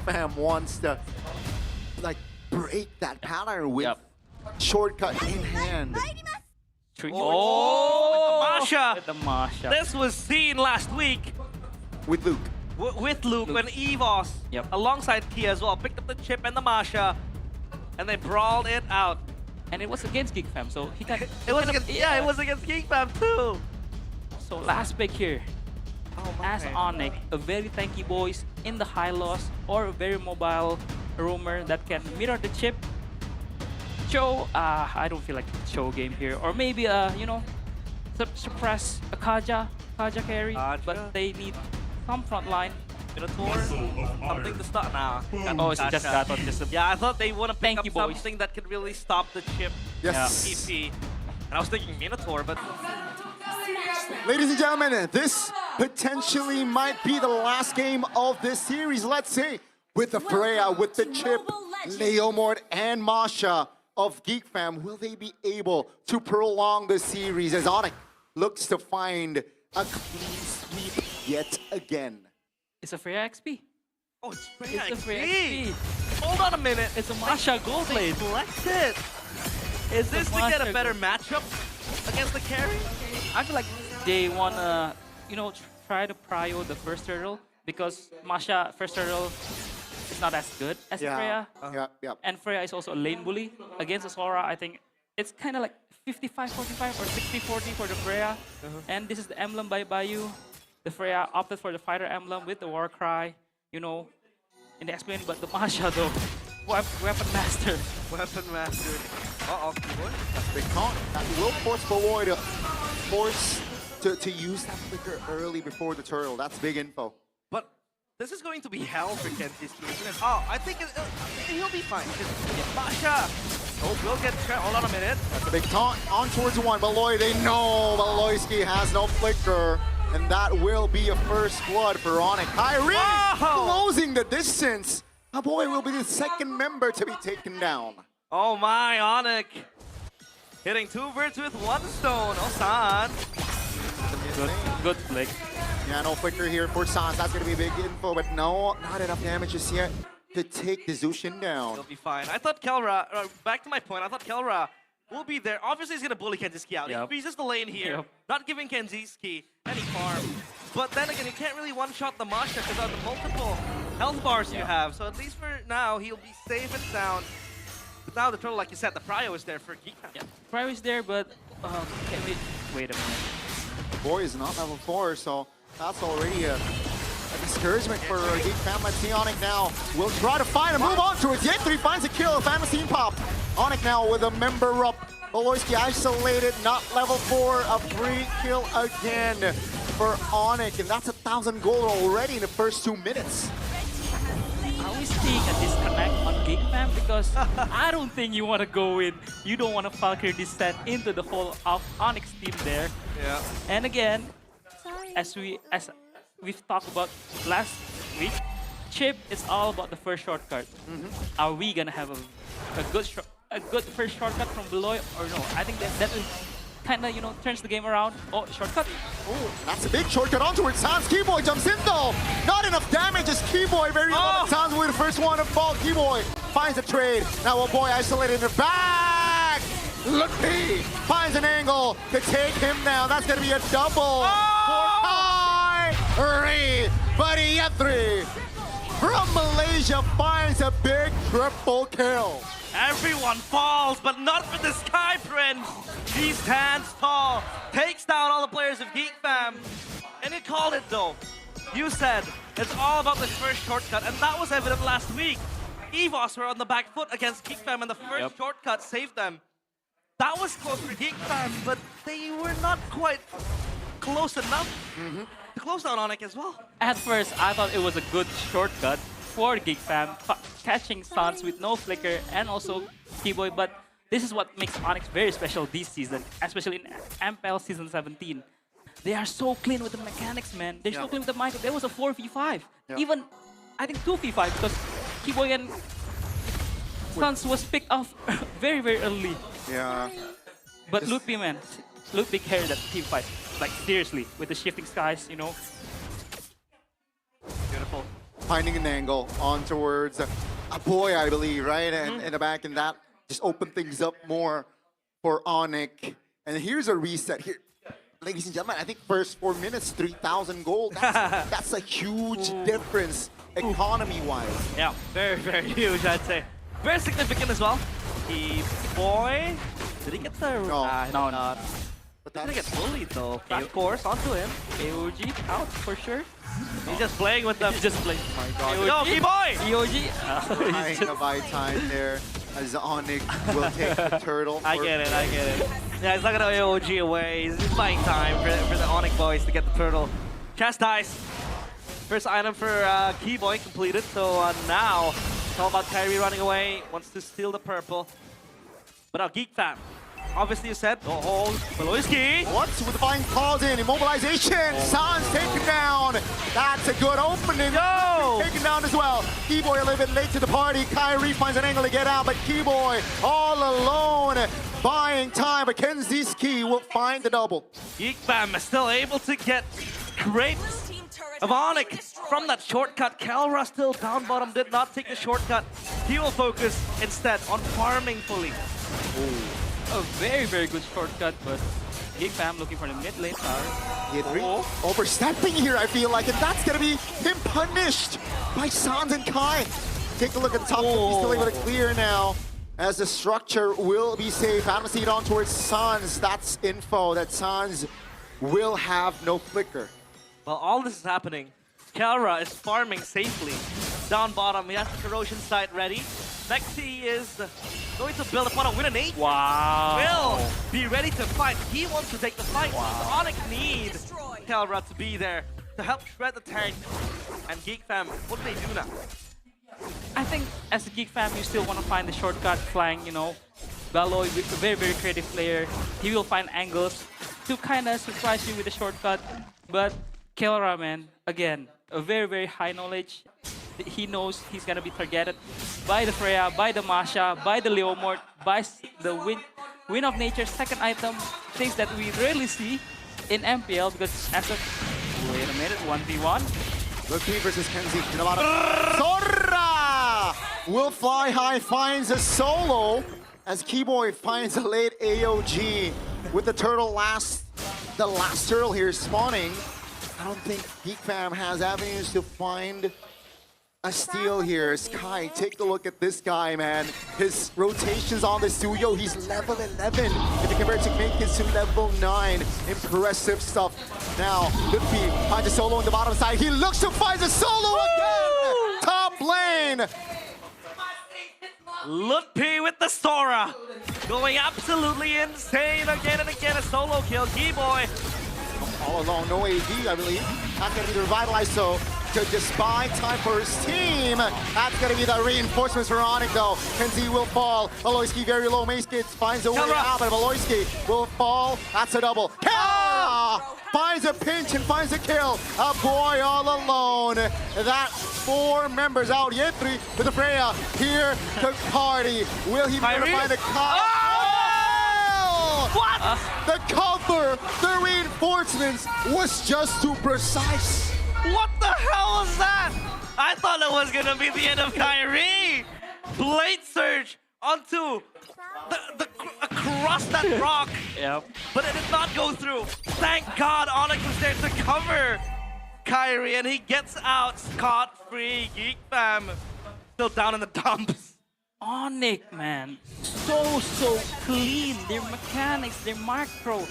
Fam wants to like break that pattern with shortcut in hand. Oh, Masha! with the Masha. This was seen last week With Luke. with Luke when EVOS, alongside Kia as well, picked up the chip and the Masha, and they brawled it out. And it was against Geek Fam, so he got. It was against, it was against Geek Fam too. So last pick here. Oh my. As Onic, a very tanky boys in the high loss or a very mobile roamer that can mirror the chip. Show, I don't feel like show game here, or maybe you know, suppress a Kaja carry, but they need some front line. Minotaur, something to stop now. Oh, it's just got on just a Yeah, I thought they want to pick up Thank you, boys. something that could really stop the chip. Yes. TP. And I was thinking Minotaur, but Ladies and gentlemen, this potentially might be the last game of this series. Let's see, with the Freya, with the chip, Leomord and Masha of Geek Fam, will they be able to prolong the series as Onic looks to find a clean sweep yet again? It's a Freya XP. oh, it's Freya It's a Freya XP. XP. Hold on a minute. It's a Masha gold They blade. flexed it. Is this to get a better matchup against the carry? I feel like they wanna, you know, try to prio the first turtle because Masha first turtle is not as good as Freya. Yeah. And Freya is also a lane bully against Asura. I think it's kind of like 55-45 or 60-40 for the Freya. And this is the emblem by Bayou. The Freya opted for the fighter emblem with the war cry, you know, in the explain. But the Masha though, weapon master. Weapon master. Uh-oh, keyboard. That's a big taunt. That will force Beloy to force to use that flicker early before the turtle. That's big info. But this is going to be hell for Kenji's team, isn't it? Oh, I think he'll be fine. Masha! Oh, we'll get trapped. Hold on a minute. That's a big taunt on towards one. Beloy, they know Beloyski has no flicker. And that will be a first blood for Onic. Kyrie closing the distance. A boy will be the second member to be taken down. Oh my, Onic. Hitting two birds with one stone. Oh, San. Good flick. Yeah, no flicker here for Sans. That's going to be big info, but no, not enough damage just yet to take the Zushin down. He'll be fine. I thought Kelra, back to my point, I thought Kelra will be there. Obviously, he's going to bully Kenjiski out. He freezes the lane here, not giving Kenjiski any farm. But then again, you can't really one-shot the Masha because of the multiple health bars you have. So at least for now, he'll be safe and sound. But now the turtle, like you said, the prio is there for Geek. Yeah, prio is there, but can we wait a minute? Boy is not level 4, so that's already a discouragement for Geek Fam. Let's see Onic now. We'll try to find a move on towards the 8-3, finds a kill. Fantasy pop. Onic now with a member up. Beloyski isolated, not level 4. A free kill again for Onic, and that's 1,000 gold already in the first 2 minutes. Are we seeing a disconnect on Geek Fam? Because I don't think you want to go in. You don't want to Valkyrie descent into the whole of Onyx team there. Yeah. And again, as we've talked about last week, Chip is all about the first shortcut. Are we gonna have a good first shortcut from Beloy or no? I think that kind of, you know, turns the game around. Oh, shortcut. Oh, that's a big shortcut on towards Sans. Keyboy jumps in though. Not enough damage as Keyboy very low. Sans will be the first one to fall. Keyboy finds a trade. Now a boy isolated in the back. Look, he finds an angle to take him down. That's gonna be a double for Kyrie. Buddy Yethri from Malaysia finds a big triple kill. Everyone falls, but not for the Sky Prince. He stands tall, takes down all the players of Geek Fam. And you called it though. You said it's all about this first shortcut, and that was evident last week. EVOS were on the back foot against Geek Fam, and the first shortcut saved them. That was close for Geek Fam, but they were not quite close enough to close down Onic as well. At first, I thought it was a good shortcut for Geek Fam, catching Sans with no flicker and also Keyboy, but this is what makes Onyx very special this season, especially in MPL Season 17. They are so clean with the mechanics, man. They're so clean with the micro. There was a 4v5. Even, I think 2v5 because Keyboy and Sans was picked off very, very early. Yeah. But Luke B, man. Luke B carried that team fight. Like, seriously, with the shifting skies, you know. Beautiful. finding an angle on towards a boy, I believe, right? And in the back, and that just opened things up more for Onic. And here's a reset here. Ladies and gentlemen, I think first 4 minutes, 3,000 gold. That's a huge difference economy-wise. Yeah, very, very huge, I'd say. Very significant as well. He boy, did he get the? No. No, Not. But He's gonna that's get bullied though. Of course, onto him. AOG out for sure. He's just playing with them. He's just playing. my God. Go, boy! EOG. Trying to buy time there as Onic will take the turtle. I get it, I get it. Yeah, he's not gonna AOG away. He's buying time for the Onic boys to get the turtle. Chastise. First item for Keyboy completed. So now it's all about Kyrie running away. Wants to steal the purple. But now Geek Fam. Obviously you said, oh, Beloyski. What's with the flying claws in? Immobilization. Sans taken down. That's a good opening. Go! Taken down as well. Keyboy a little bit late to the party. Kyrie finds an angle to get out, but Keyboy all alone. Buying time, but Kenziski will find the double. Geek Fam is still able to get grapes of Onic from that shortcut. Kelra still down bottom, did not take the shortcut. He will focus instead on farming fully. A very, very good shortcut, but Geek Fam looking for the mid lane tower. Overstepping here, I feel like, and that's gonna be him punished by Sans and Kai. Take a look at the top, he's still able to clear now. As the structure will be safe. Amnesty on towards Sans. That's info that Sans will have no flicker. While all this is happening, Kelra is farming safely. Down bottom, he has the corrosion site ready. Next he is going to build upon a win an 8. Wow. Will be ready to fight. He wants to take the fight. Onic needs Kelra to be there to help shred the tank. And Geek Fam, what do they do now? I think as a Geek Fam, you still want to find the shortcut flank, you know. Baloy, a very, very creative player. He will find angles to kind of surprise you with the shortcut. But Kelra, man, again, a very, very high knowledge. He knows he's going to be targeted by the Freya, by the Masha, by the Leomort, by the Win of Nature second item. Things that we rarely see in MPL because as of... Wait a minute, 1v1. Lucky versus Kenzie. Sora will fly high, finds a solo as Keyboy finds a late AOG with the turtle the last turtle here spawning. I don't think Geek Fam has avenues to find a steal here. Sky, take a look at this guy, man. His rotations on the studio, he's level 11. If you compare to make it to level 9, impressive stuff. Now, Lippy finds a solo on the bottom side. He looks to find a solo again! Top lane! Lutpi with the Sora. Going absolutely insane again and again. A solo kill. Keyboy. All along, no AD, I believe. That's going to be the revitalized, so to just buy time for his team. That's going to be the reinforcements for Onic, though. Kenzie will fall. Valoisky very low. Mace Kids finds a way out, but Valoisky will fall. That's a double. Kill! Finds a pinch and finds a kill. A boy all alone. That 4 members out. Yetri with the Freya here to party. Will he be able to find a What? The cover, the reinforcements was just too precise. What the hell was that? I thought it was gonna be the end of Kyrie. Blade surge onto across that rock. Yep. But it did not go through. Thank God Onic was there to cover Kyrie, and he gets out scot-free. Geek Fam still down in the dumps. Onic, man, so clean. Their mechanics, their macro.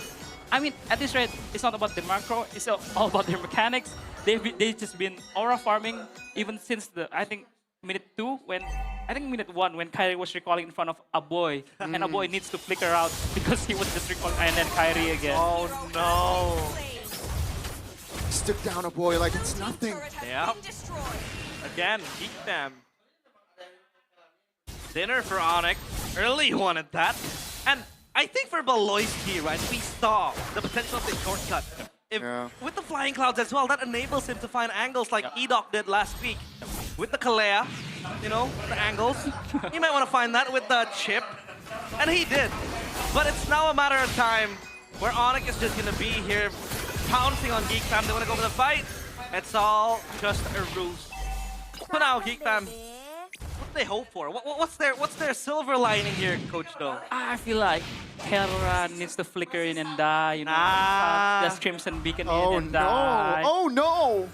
I mean, at this rate, it's not about the macro. It's all about their mechanics. They've just been aura farming even since I think minute 1 when Kyrie was recalling in front of a boy, and a boy needs to flicker out because he was just recalling, and then Kyrie again. Oh no! Stick down a boy like it's nothing. Yep. Again, Geek Fam. Dinner for Onic. Early wanted that. And I think for Beloyski, right, we saw the potential of the shortcut. With the flying clouds as well, that enables him to find angles like Edoc did last week. With the Kalea, you know, the angles. You might want to find that with the chip. And he did. But it's now a matter of time where Onic is just going to be here pouncing on Geek Fam. They want to go for the fight. It's all just a ruse. So now, Geek Fam, what do they hope for? What's their silver lining here, Coach Do? I feel like Kelra needs to flicker in and die, you know. Just Crimson Beacon Oh in and no! die. Oh no!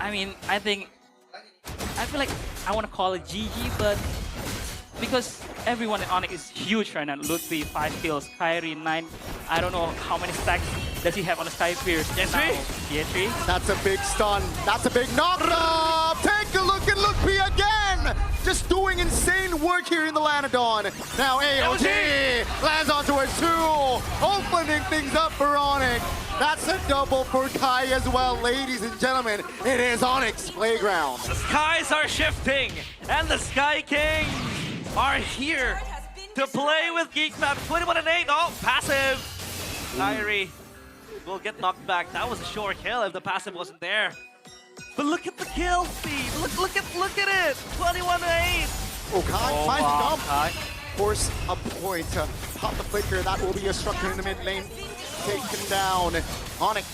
I mean, I feel like I want to call it GG, but because everyone in Onic is huge right now. Ludwig, 5 kills, Kyrie, 9. I don't know how many stacks does he have on the Sky Pierce. Yetri? That's a big stun. That's a big knock-up. Take a look at Ludwig again. Just doing insane work here in the Lanadon. Now AOT lands onto a 2, opening things up for Onic. That's a double for Kai as well, ladies and gentlemen. It is Onic's playground. The skies are shifting, and the Sky Kings are here to play with Geek Fam. 21-8. Oh, passive. Kyrie will get knocked back. That was a sure kill if the passive wasn't there. But look at the kill speed. Look at it. 21-8. Oh, Kai finds a wow, jump. Kai. Force a point to pop the flicker. That will be a structure in the mid lane. Taken down. Onic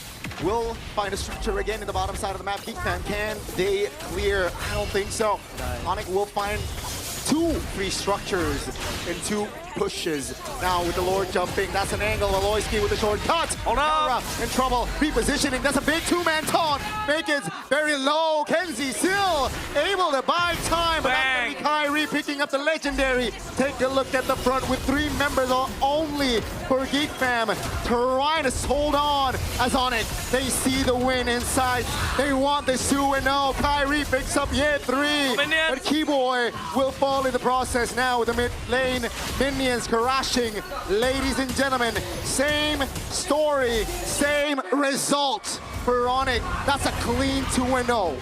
will find a structure again in the bottom side of the map. Geek Fam, can they clear? I don't think so. Onic will find 2 free structures and 2 pushes. Now with the Lord jumping, that's an angle. Aloyski with the short cut. Oh no! Kara in trouble. Repositioning. That's a big 2-man taunt. Make it very low. Kenzie still able to buy time, but that's gonna be Kyrie picking up the legendary. Take a look at the front with 3 members only for Geek Fam. Trying to hold on as Onic. They see the win inside. They want this 2-0. Kyrie picks up yet 3. But Keyboy will fall in the process now with the mid lane. Minions crashing. Ladies and gentlemen, same story, same result for Onic. That's a clean 2-0.